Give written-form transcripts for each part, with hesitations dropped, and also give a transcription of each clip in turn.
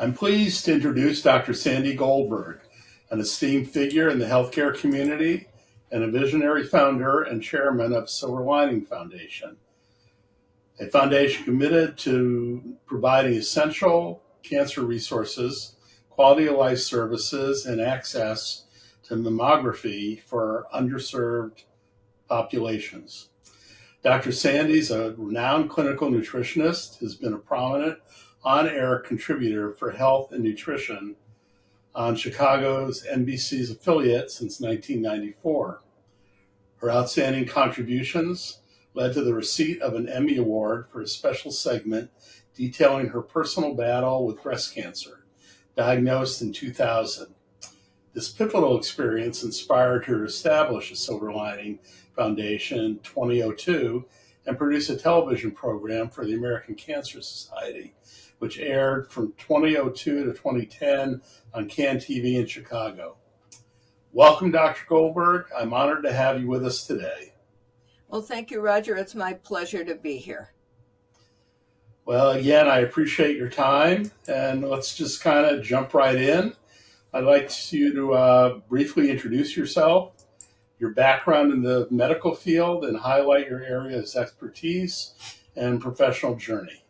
I'm pleased to introduce Dr. Sandy Goldberg, an esteemed figure in the healthcare community and a visionary founder and chairman of Silver Lining Foundation, a foundation committed to providing essential cancer resources, quality of life services, and access to mammography for underserved populations. Dr. Sandy's a renowned clinical nutritionist, has been a prominent on-air contributor for health and nutrition on Chicago's NBC's affiliate since 1994. Her outstanding contributions led to the receipt of an Emmy Award for a special segment detailing her personal battle with breast cancer, diagnosed in 2000. This pivotal experience inspired her to establish a Silver Lining Foundation in 2002 and produce a television program for the American Cancer Society, which aired from 2002 to 2010 on CAN TV in Chicago. Welcome, Dr. Goldberg. I'm honored to have you with us today. Well, thank you, Roger. It's my pleasure to be here. Well, again, I appreciate your time, and let's just kind of jump right in. I'd like you to briefly introduce yourself, your background in the medical field, and highlight your area's expertise and professional journey.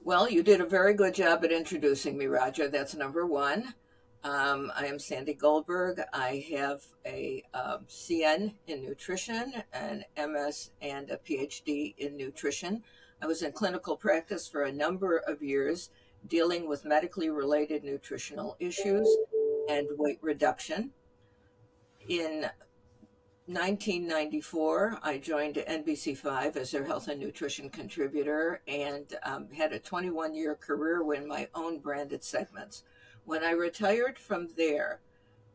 Well, you did a very good job at introducing me, Roger. That's number one. I am Sandy Goldberg. I have a CN in nutrition, an MS, and a PhD in nutrition. I was in clinical practice for a number of years, dealing with medically related nutritional issues and weight reduction. In 1994, I joined NBC5 as their health and nutrition contributor and had a 21-year career in my own branded segments. When I retired from there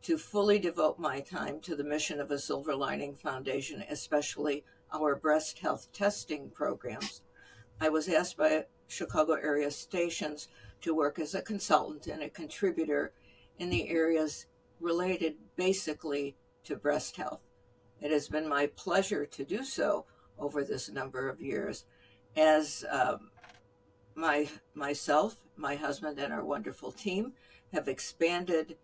to fully devote my time to the mission of a Silver Lining Foundation, especially our breast health testing programs, I was asked by Chicago area stations to work as a consultant and a contributor in the areas related basically to breast health. It has been my pleasure to do so over this number of years as myself, my husband, and our wonderful team have expanded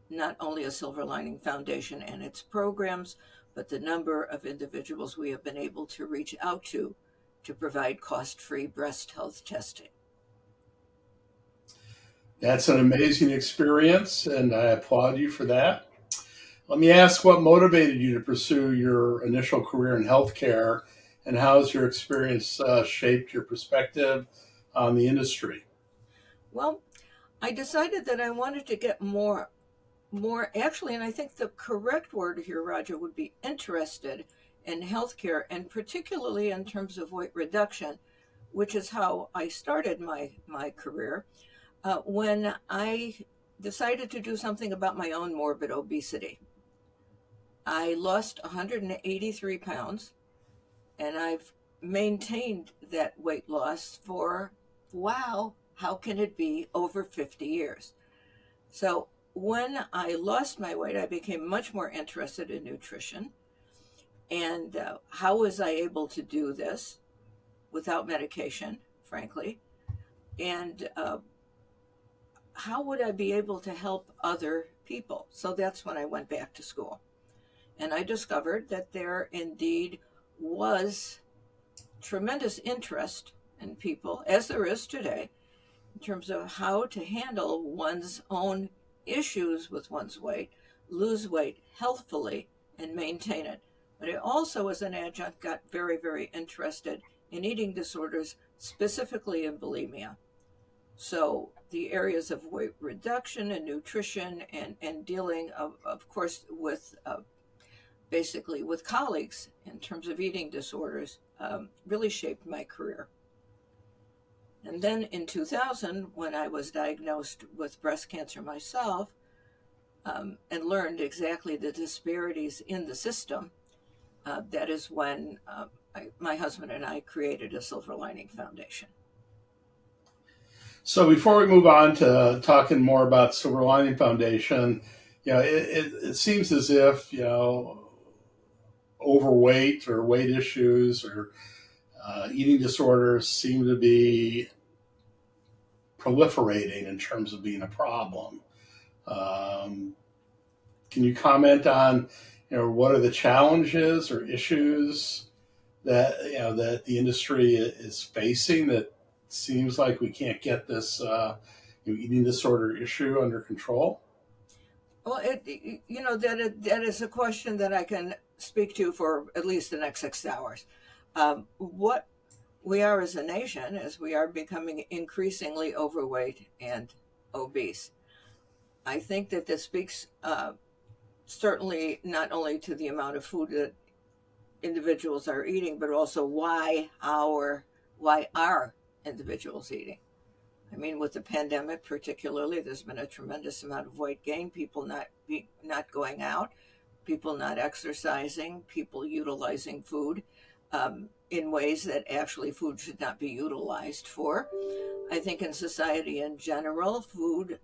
not only a Silver Lining Foundation and its programs, but the number of individuals we have been able to reach out to provide cost-free breast health testing. That's an amazing experience, and I applaud you for that. Let me ask what motivated you to pursue your initial career in healthcare, and how has your experience shaped your perspective on the industry? Well, I decided that I wanted to get more actually, and I think the correct word here, Roger, would be interested in healthcare, and particularly in terms of weight reduction, which is how I started my career when I decided to do something about my own morbid obesity. I lost 183 pounds, and I've maintained that weight loss for, wow, how can it be, over 50 years? So when I lost my weight, I became much more interested in nutrition. And how was I able to do this without medication, frankly? And how would I be able to help other people? So that's when I went back to school. And I discovered that there indeed was tremendous interest in people, as there is today, in terms of how to handle one's own issues with one's weight, lose weight healthfully, and maintain it. But I also, as an adjunct, got very, very interested in eating disorders, specifically in bulimia. So the areas of weight reduction and nutrition and dealing, of course, with basically with colleagues in terms of eating disorders really shaped my career. And then in 2000, when I was diagnosed with breast cancer myself and learned exactly the disparities in the system, that is when my husband and I created a Silver Lining Foundation. So before we move on to talking more about Silver Lining Foundation, it seems as if, overweight or weight issues or eating disorders seem to be proliferating in terms of being a problem. Um, can you comment on, what are the challenges or issues that that the industry is facing that seems like we can't get this eating disorder issue under control? Well, that is a question that I can speak to for at least the next 6 hours. What we are as a nation is we are becoming increasingly overweight and obese. I think that this speaks certainly not only to the amount of food that individuals are eating, but also why are individuals eating? I mean, with the pandemic, particularly, there's been a tremendous amount of weight gain. People not going out, people not exercising, people utilizing food in ways that actually food should not be utilized for. I think in society in general, food,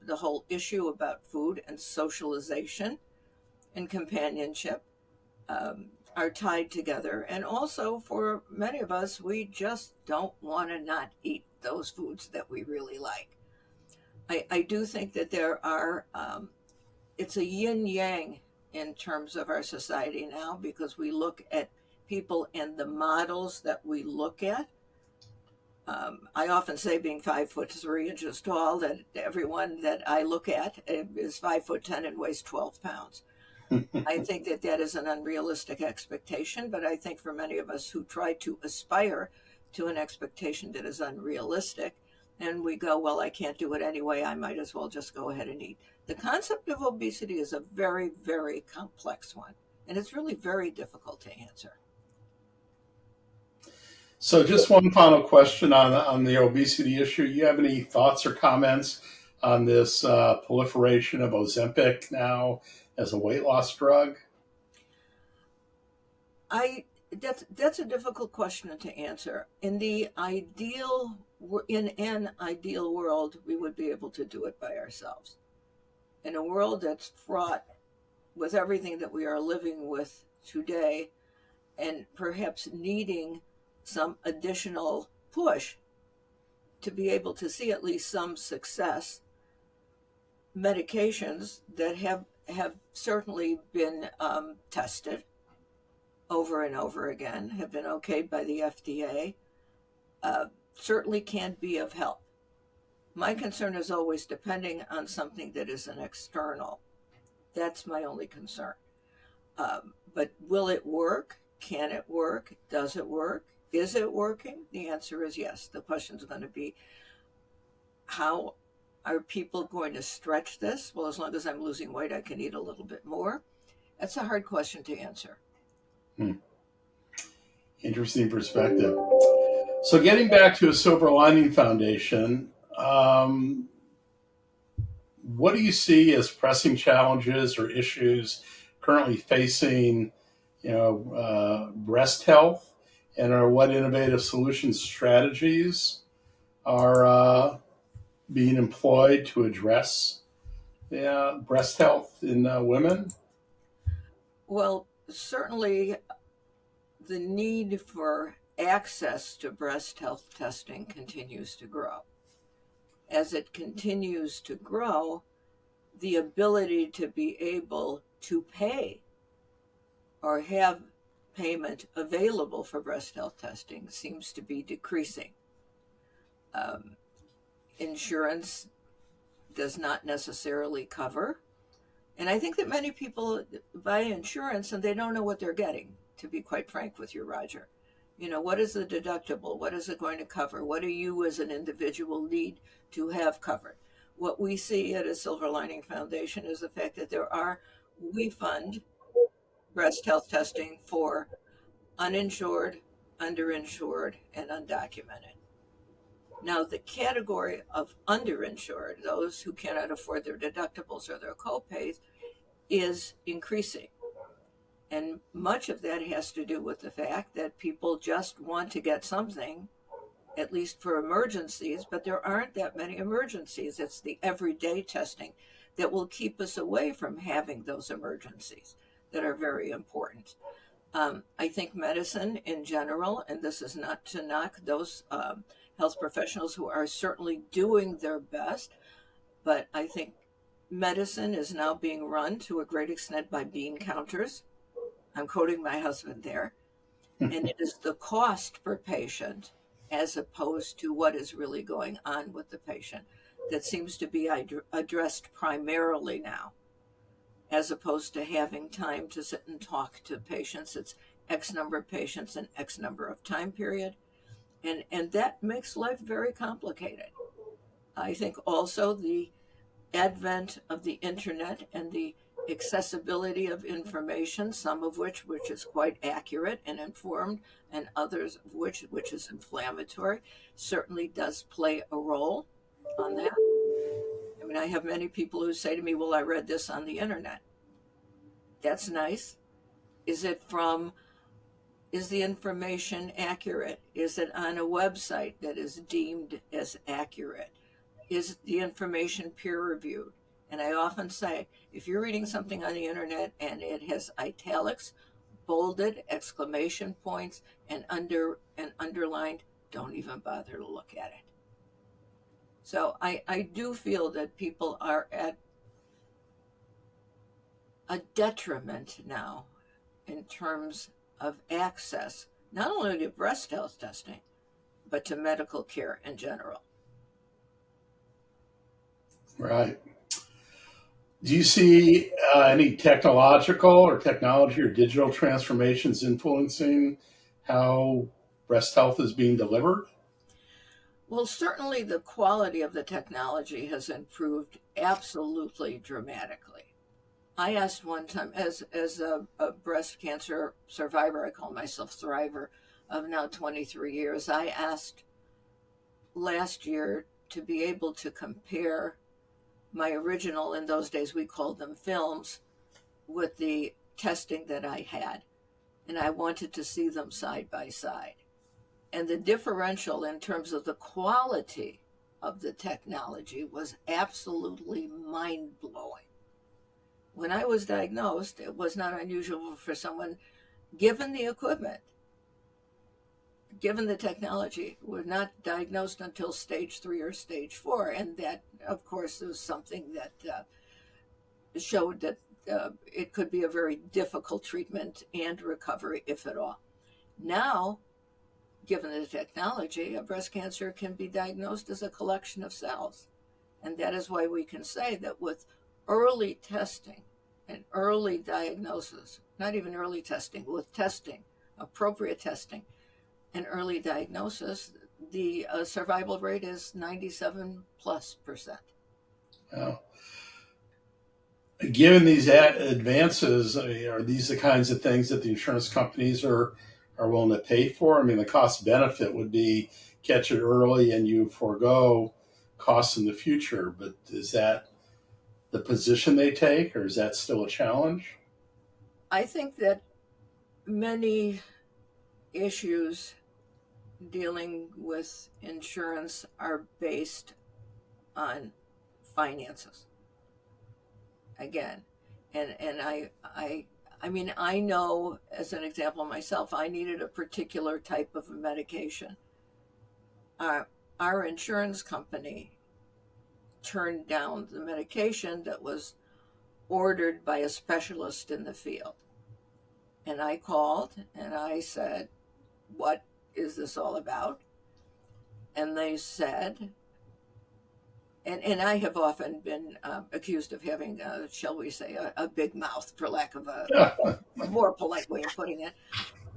the whole issue about food and socialization and companionship are tied together. And also, for many of us, we just don't want to not eat those foods that we really like. I do think that it's a yin yang in terms of our society now because we look at people and the models that we look at. I often say, being 5'3" tall, that everyone that I look at is 5'10" and weighs 12 pounds. I think that that is an unrealistic expectation, but I think for many of us who try to aspire to an expectation that is unrealistic, and we go, well, I can't do it anyway, I might as well just go ahead and eat. The concept of obesity is a very, very complex one, and it's really very difficult to answer. So, just one final question on the obesity issue. You have any thoughts or comments on this proliferation of Ozempic now as a weight loss drug? I that's a difficult question to answer. In an ideal world, we would be able to do it by ourselves. In a world that's fraught with everything that we are living with today, and perhaps needing some additional push to be able to see at least some success, medications that have certainly been tested over and over again, have been okayed by the FDA, certainly can be of help. My concern is always depending on something that is an external. That's my only concern. But will it work? Can it work? Does it work? Is it working? The answer is yes. The question is going to be, how are people going to stretch this? Well, as long as I'm losing weight, I can eat a little bit more. That's a hard question to answer. Hmm. Interesting perspective. So, getting back to a Silver Lining Foundation, what do you see as pressing challenges or issues currently facing, breast health, and or what innovative solutions strategies are being employed to address breast health in women? Well, certainly the need for access to breast health testing continues to grow. As it continues to grow, the ability to be able to pay or have payment available for breast health testing seems to be decreasing. Um, Insurance does not necessarily cover. And I think that many people buy insurance and they don't know what they're getting, to be quite frank with you, Roger. What is the deductible? What is it going to cover? What do you as an individual need to have covered? What we see at a Silver Lining Foundation is the fact that we fund breast health testing for uninsured, underinsured, and undocumented. Now, the category of underinsured, those who cannot afford their deductibles or their copays, is increasing. And much of that has to do with the fact that people just want to get something, at least for emergencies, but there aren't that many emergencies. It's the everyday testing that will keep us away from having those emergencies that are very important. I think medicine in general, and this is not to knock those health professionals who are certainly doing their best, but I think medicine is now being run to a great extent by bean counters. I'm quoting my husband there. And it is the cost per patient as opposed to what is really going on with the patient that seems to be addressed primarily now, as opposed to having time to sit and talk to patients. It's X number of patients and X number of time period. And that makes life very complicated. I think also the advent of the internet and the accessibility of information, some of which is quite accurate and informed, and others of which is inflammatory, certainly does play a role on that. I mean, I have many people who say to me, "Well, I read this on the internet." That's nice. Is it from is the information accurate? Is it on a website that is deemed as accurate? Is the information peer reviewed? And I often say, if you're reading something on the internet and it has italics, bolded, exclamation points, and underlined, don't even bother to look at it. So I do feel that people are at a detriment now in terms of access, not only to breast health testing, but to medical care in general. Right. Do you see any technology or digital transformations influencing how breast health is being delivered? Well, certainly the quality of the technology has improved absolutely dramatically. I asked one time, as a breast cancer survivor, I call myself thriver, of now 23 years, I asked last year to be able to compare my original, in those days we called them films, with the testing that I had. And I wanted to see them side by side. And the differential in terms of the quality of the technology was absolutely mind blowing. When I was diagnosed, it was not unusual for someone, given the equipment, given the technology, were not diagnosed until stage 3 or stage 4. And that, of course, was something that showed that it could be a very difficult treatment and recovery, if at all. Now, given the technology, a breast cancer can be diagnosed as a collection of cells. And that is why we can say that with early testing and early diagnosis, not even early testing, with testing, appropriate testing, and early diagnosis, the survival rate is 97+%. Well, given these advances, I mean, are these the kinds of things that the insurance companies are willing to pay for? I mean, the cost benefit would be catch it early and you forego costs in the future. But is that the position they take, or is that still a challenge? I think that many issues dealing with insurance are based on finances again. And I mean, I know, as an example myself, I needed a particular type of medication. Our insurance company turned down the medication that was ordered by a specialist in the field. And I called and I said, "What is this all about?" And they said, and I have often been accused of having, shall we say, a big mouth, for lack of a more polite way of putting it.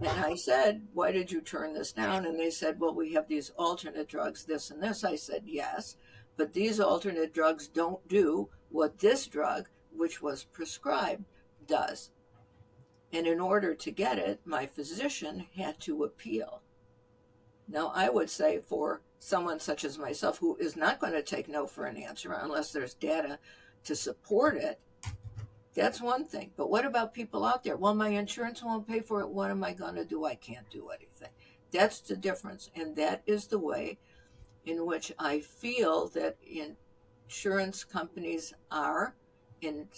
And I said, "Why did you turn this down?" And they said, "Well, we have these alternate drugs, this and this." I said, "Yes, but these alternate drugs don't do what this drug, which was prescribed, does." And in order to get it, my physician had to appeal. Now, I would say for someone such as myself, who is not going to take no for an answer unless there's data to support it, that's one thing. But what about people out there? Well, my insurance won't pay for it. What am I going to do? I can't do anything. That's the difference. And that is the way in which I feel that insurance companies are, in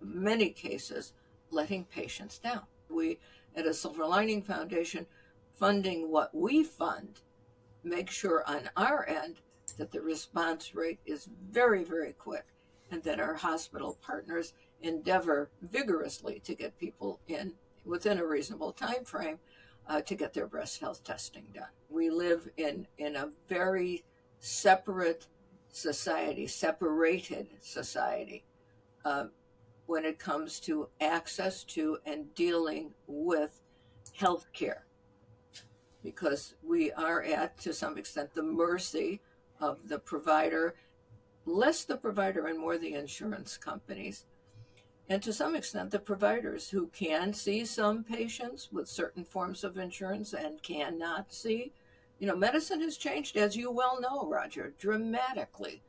many cases, letting patients down. We, at a Silver Lining Foundation, funding what we fund, make sure on our end that the response rate is very, very quick and that our hospital partners endeavor vigorously to get people in within a reasonable time frame to get their breast health testing done. We live in a very separate society, separated society, uh, when it comes to access to and dealing with health care, because we are at, to some extent, the mercy of the provider, less the provider and more the insurance companies, and to some extent the providers who can see some patients with certain forms of insurance and cannot see. Medicine has changed, as you well know, Roger, dramatically.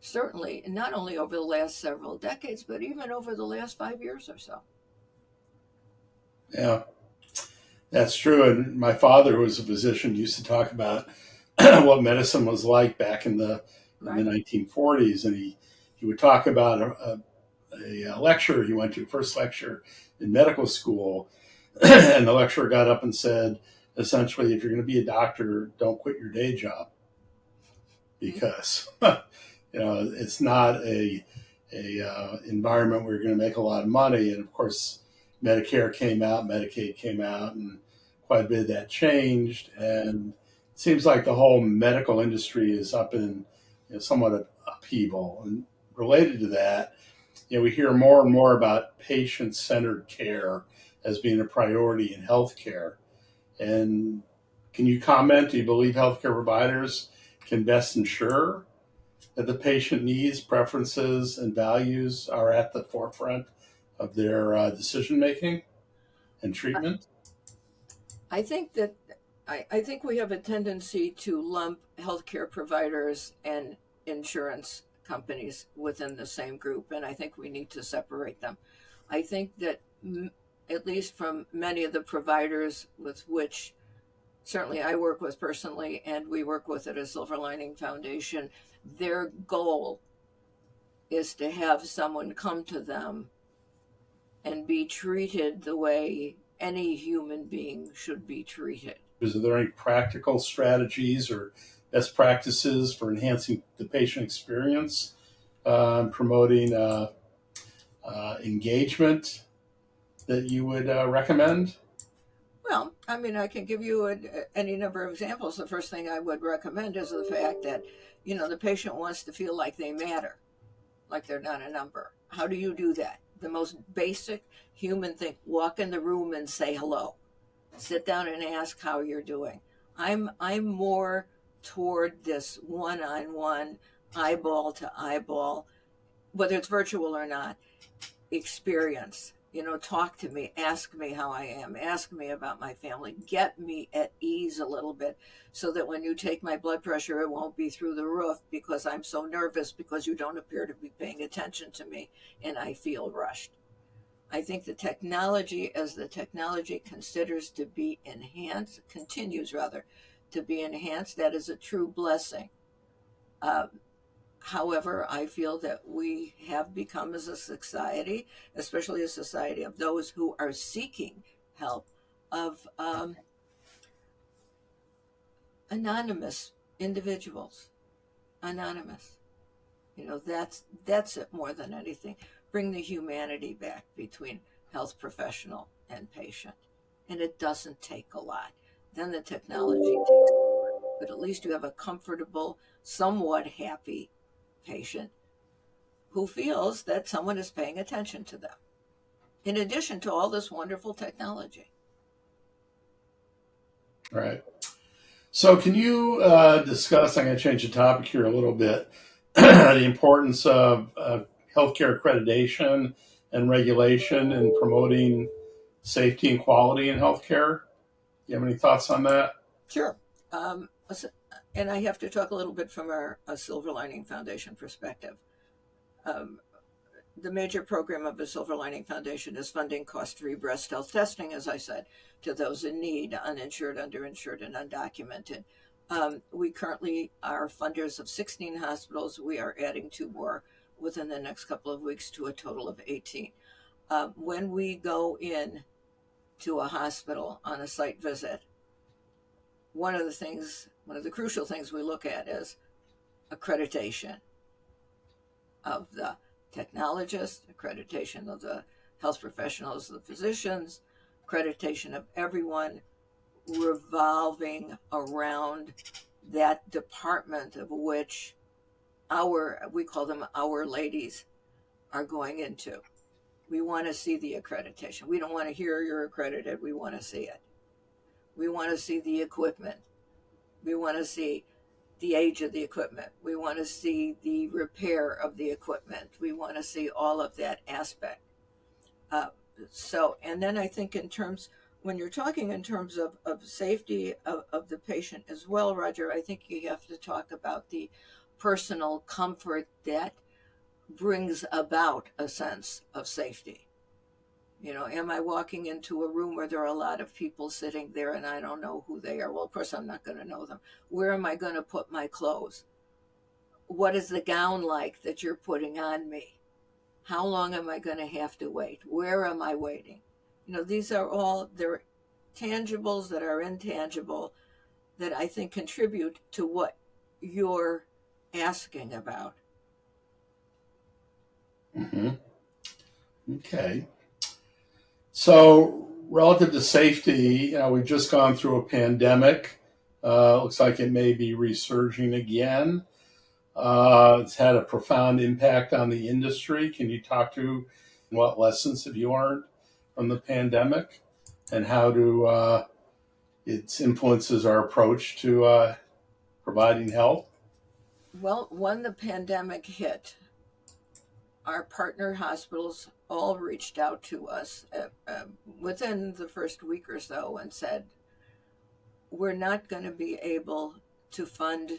Certainly, not only over the last several decades, but even over the last 5 years or so. Yeah, that's true. And my father, who was a physician, used to talk about what medicine was like back in the Right. 1940s, and he would talk about a lecture he went to, first lecture in medical school, and the lecturer got up and said, essentially, if you're going to be a doctor, don't quit your day job, because it's not a environment where you're going to make a lot of money. And of course, Medicare came out, Medicaid came out, and quite a bit of that changed. And it seems like the whole medical industry is up in somewhat of upheaval. And related to that, we hear more and more about patient-centered care as being a priority in healthcare. And can you comment? Do you believe healthcare providers can best ensure that the patient needs, preferences, and values are at the forefront of their decision making and treatment? I think that I think we have a tendency to lump healthcare providers and insurance companies within the same group, and I think we need to separate them. I think that, at least from many of the providers with which certainly I work with personally, and we work with at a Silver Lining Foundation, their goal is to have someone come to them and be treated the way any human being should be treated. Is there any practical strategies or best practices for enhancing the patient experience, promoting engagement that you would recommend? Well, I mean, I can give you any number of examples. The first thing I would recommend is the fact that, the patient wants to feel like they matter, like they're not a number. How do you do that? The most basic human thing: walk in the room and say hello. Sit down and ask how you're doing. I'm more toward this one-on-one, eyeball to eyeball, whether it's virtual or not, experience. Talk to me, ask me how I am, ask me about my family, get me at ease a little bit, so that when you take my blood pressure, it won't be through the roof because I'm so nervous because you don't appear to be paying attention to me and I feel rushed. I think the technology, as the technology considers to be enhanced, continues rather to be enhanced, that is a true blessing. Um, However, I feel that we have become, as a society, especially a society of those who are seeking help, of anonymous individuals. Anonymous. That's it more than anything. Bring the humanity back between health professional and patient. And it doesn't take a lot. Then the technology takes over. But at least you have a comfortable, somewhat happy patient who feels that someone is paying attention to them, in addition to all this wonderful technology. All right. So, can you discuss? I'm going to change the topic here a little bit. The importance of healthcare accreditation and regulation in promoting safety and quality in healthcare. Do you have any thoughts on that? Sure. Um, and I have to talk a little bit from a Silver Lining Foundation perspective. Um, the major program of the Silver Lining Foundation is funding cost-free breast health testing, as I said, to those in need, uninsured, underinsured, and undocumented. We currently are funders of 16 hospitals. We are adding 2 more within the next couple of weeks to a total of 18. When we go in to a hospital on a site visit, one of the crucial things we look at is accreditation of the technologists, accreditation of the health professionals, the physicians, accreditation of everyone revolving around that department of which we call them our ladies, are going into. We want to see the accreditation. We don't want to hear you're accredited. We want to see it. We want to see the equipment. We want to see the age of the equipment. We want to see the repair of the equipment. We want to see all of that aspect. Uh, and then I think when you're talking in terms of safety of the patient as well, Roger, I think you have to talk about the personal comfort that brings about a sense of safety. Am I walking into a room where there are a lot of people sitting there and I don't know who they are? Well, of course, I'm not going to know them. Where am I going to put my clothes? What is the gown like that you're putting on me? How long am I going to have to wait? Where am I waiting? These are they're tangibles that are intangible that I think contribute to what you're asking about. Mm-hmm. Okay. So, relative to safety, we've just gone through a pandemic. Looks like it may be resurging again. It's had a profound impact on the industry. Can you talk to what lessons have you learned from the pandemic and how its influences our approach to providing health? Well, when the pandemic hit, our partner hospitals all reached out to us within the first week or so and said, we're not going to be able to fund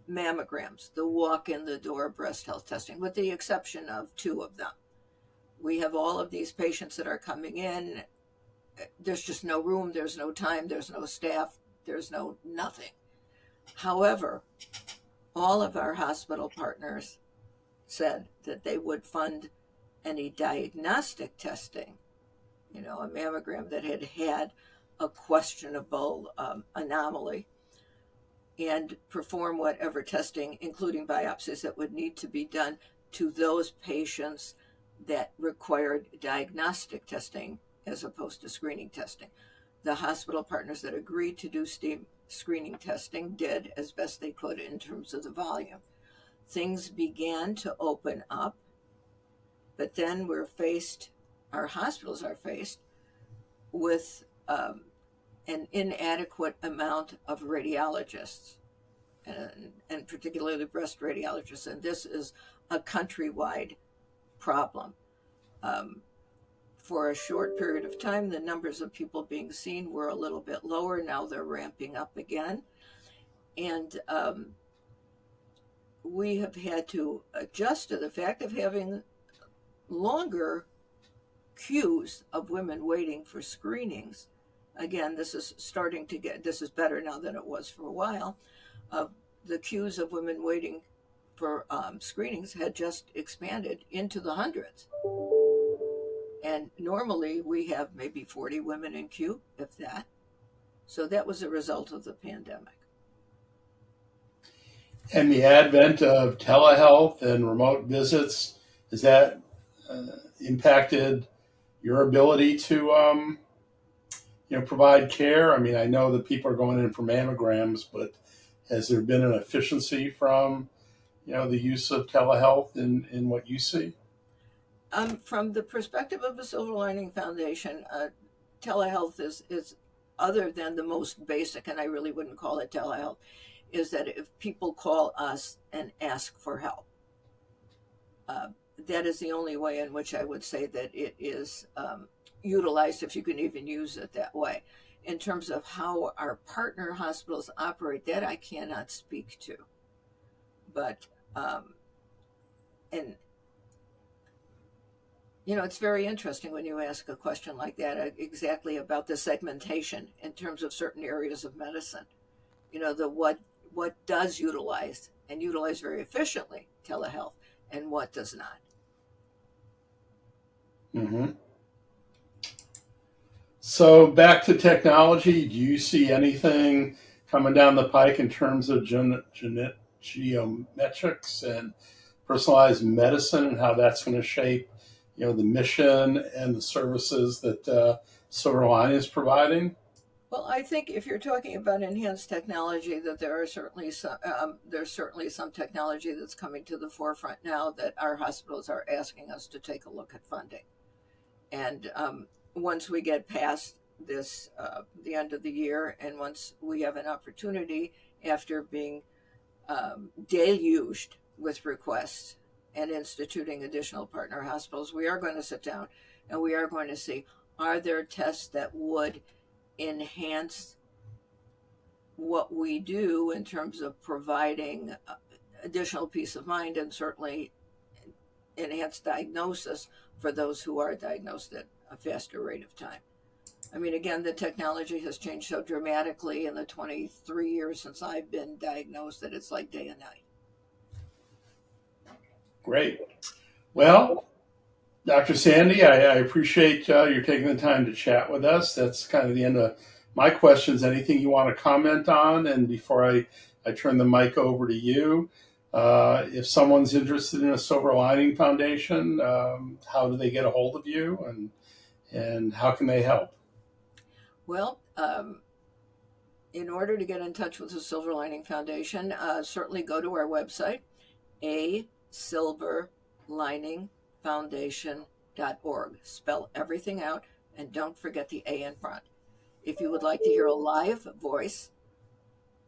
mammograms, the walk in the door breast health testing, with the exception of two of them. We have all of these patients that are coming in. There's just no room, there's no time, there's no staff, there's no nothing. However, all of our hospital partners said that they would fund any diagnostic testing, a mammogram that had a questionable anomaly, and perform whatever testing, including biopsies, that would need to be done to those patients that required diagnostic testing as opposed to screening testing. The hospital partners that agreed to do screening testing did as best they could in terms of the volume. Things began to open up, but then our hospitals are faced with an inadequate amount of radiologists, and particularly breast radiologists. And this is a countrywide problem. For a short period of time, the numbers of people being seen were a little bit lower. Now they're ramping up again. And we have had to adjust to the fact of having longer queues of women waiting for screenings. Again, this is better now than it was for a while. The queues of women waiting for screenings had just expanded into the hundreds. And normally we have maybe 40 women in queue, if that. So that was a result of the pandemic. And the advent of telehealth and remote visits, has that impacted your ability to provide care? I mean, I know that people are going in for mammograms, but has there been an efficiency from the use of telehealth in what you see? From the perspective of the Silver Lining Foundation, telehealth is other than the most basic, and I really wouldn't call it telehealth, is that if people call us and ask for help, that is the only way in which I would say that it is utilized, if you can even use it that way. In terms of how our partner hospitals operate, that I cannot speak to. But, and it's very interesting when you ask a question like that, exactly about the segmentation in terms of certain areas of medicine. What does utilize very efficiently telehealth, and what does not. Mm-hmm. So back to technology, do you see anything coming down the pike in terms of geometrics and personalized medicine and how that's going to shape, the mission and the services that Silver Line is providing? Well, I think if you're talking about enhanced technology, that there's certainly some technology that's coming to the forefront now that our hospitals are asking us to take a look at funding. And once we get past this, the end of the year, and once we have an opportunity after being deluged with requests and instituting additional partner hospitals, we are going to sit down and we are going to see, are there tests that would enhance what we do in terms of providing additional peace of mind and certainly enhanced diagnosis for those who are diagnosed at a faster rate of time. I mean, again, the technology has changed so dramatically in the 23 years since I've been diagnosed that it's like day and night. Great. Well, Dr. Sandy, I appreciate you taking the time to chat with us. That's kind of the end of my questions. Anything you want to comment on? And before I turn the mic over to you, if someone's interested in a Silver Lining Foundation, how do they get a hold of you and how can they help? Well, in order to get in touch with the Silver Lining Foundation, certainly go to our website, asilverliningfoundation.org. Spell everything out and don't forget the A in front. If you would like to hear a live voice,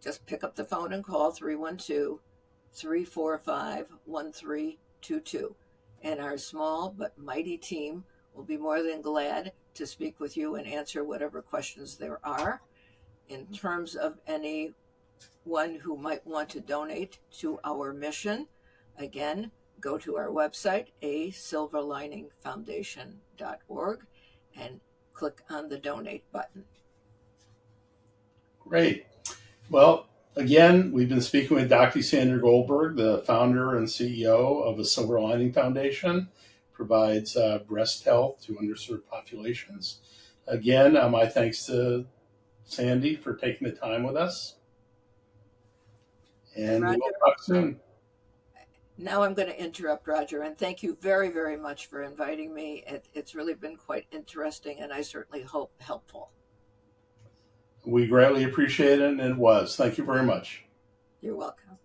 just pick up the phone and call 312-345-1322. And our small but mighty team will be more than glad to speak with you and answer whatever questions there are. In terms of anyone who might want to donate to our mission, again, go to our website, asilverliningfoundation.org, and click on the donate button. Great. Well, again, we've been speaking with Dr. Sandra Goldberg, the founder and CEO of the Silver Lining Foundation, provides breast health to underserved populations. Again, my thanks to Sandy for taking the time with us, and we Roger, will talk soon. now I'm going to interrupt Roger and thank you very, very much for inviting me. It's really been quite interesting and I certainly hope helpful. We greatly appreciate it, and it was. Thank you very much. You're welcome.